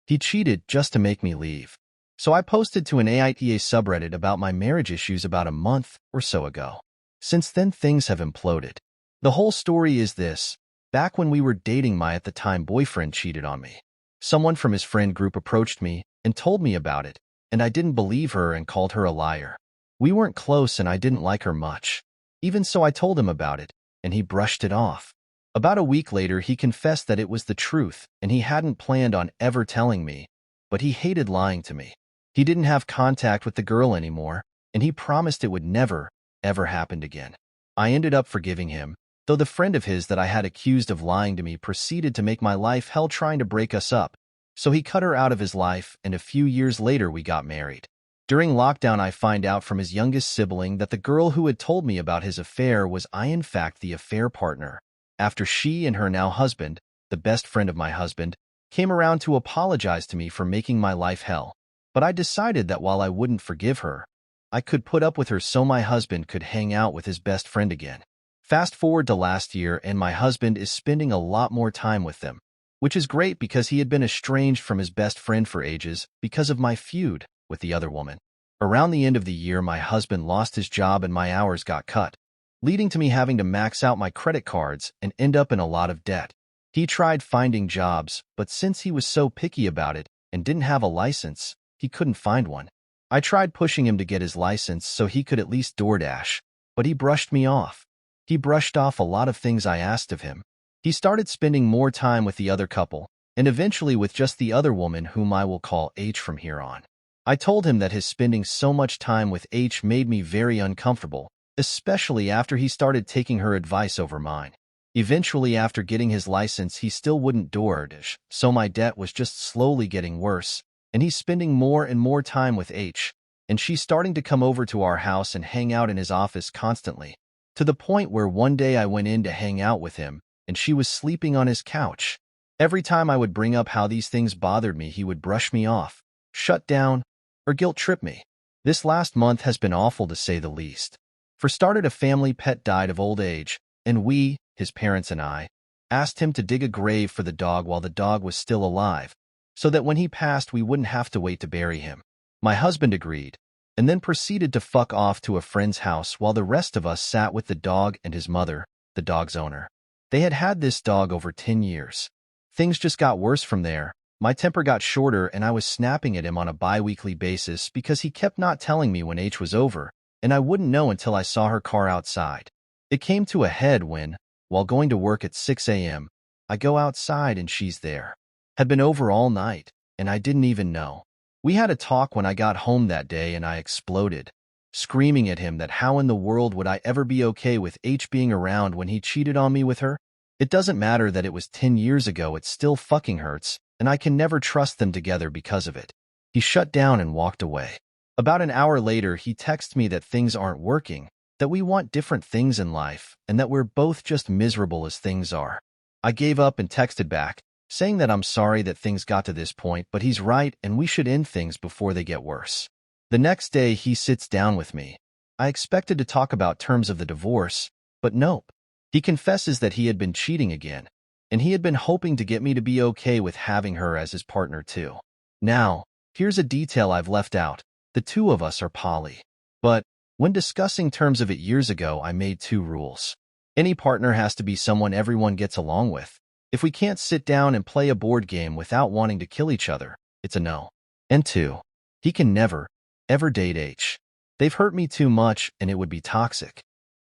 He cheated just to make me leave. So I posted to an AITA subreddit about my marriage issues about a month or so ago. Since then, things have imploded. The whole story is this. Back when we were dating, my at the time boyfriend cheated on me. Someone from his friend group approached me and told me about it, and I didn't believe her and called her a liar. We weren't close and I didn't like her much. Even so, I told him about it, and he brushed it off. About a week later, he confessed that it was the truth, and he hadn't planned on ever telling me, but he hated lying to me. He didn't have contact with the girl anymore, and he promised it would never, ever happen again. I ended up forgiving him, though the friend of his that I had accused of lying to me proceeded to make my life hell trying to break us up, so he cut her out of his life, and a few years later we got married. During lockdown, I find out from his youngest sibling that the girl who had told me about his affair was in fact the affair partner. After she and her now husband, the best friend of my husband, came around to apologize to me for making my life hell. But I decided that while I wouldn't forgive her, I could put up with her so my husband could hang out with his best friend again. Fast forward to last year, and my husband is spending a lot more time with them, which is great because he had been estranged from his best friend for ages because of my feud with the other woman. Around the end of the year, my husband lost his job and my hours got cut, leading to me having to max out my credit cards and end up in a lot of debt. He tried finding jobs, but since he was so picky about it and didn't have a license, he couldn't find one. I tried pushing him to get his license so he could at least DoorDash, but he brushed me off. He brushed off a lot of things I asked of him. He started spending more time with the other couple, and eventually with just the other woman, whom I will call H from here on. I told him that his spending so much time with H made me very uncomfortable, especially after he started taking her advice over mine. Eventually, after getting his license, he still wouldn't DoorDash, so my debt was just slowly getting worse, and he's spending more and more time with H, and she's starting to come over to our house and hang out in his office constantly, to the point where one day I went in to hang out with him, and she was sleeping on his couch. Every time I would bring up how these things bothered me, he would brush me off, shut down, or guilt trip me. This last month has been awful to say the least. For starters, a family pet died of old age, and we, his parents and I, asked him to dig a grave for the dog while the dog was still alive, so that when he passed we wouldn't have to wait to bury him. My husband agreed, and then proceeded to fuck off to a friend's house while the rest of us sat with the dog and his mother, the dog's owner. They had had this dog over 10 years. Things just got worse from there. My temper got shorter and I was snapping at him on a bi-weekly basis because he kept not telling me when H was over, and I wouldn't know until I saw her car outside. It came to a head when, while going to work at 6 a.m., I go outside and she's there. Had been over all night, and I didn't even know. We had a talk when I got home that day and I exploded, screaming at him that how in the world would I ever be okay with H being around when he cheated on me with her? It doesn't matter that it was 10 years ago, it still fucking hurts, and I can never trust them together because of it. He shut down and walked away. About an hour later, he texted me that things aren't working, that we want different things in life, and that we're both just miserable as things are. I gave up and texted back, saying that I'm sorry that things got to this point, but he's right and we should end things before they get worse. The next day, he sits down with me. I expected to talk about terms of the divorce, but nope. He confesses that he had been cheating again, and he had been hoping to get me to be okay with having her as his partner too. Now, here's a detail I've left out. The two of us are poly. But when discussing terms of it years ago, I made 2 rules. Any partner has to be someone everyone gets along with. If we can't sit down and play a board game without wanting to kill each other, it's a no. And 2, he can never, ever date H. They've hurt me too much and it would be toxic.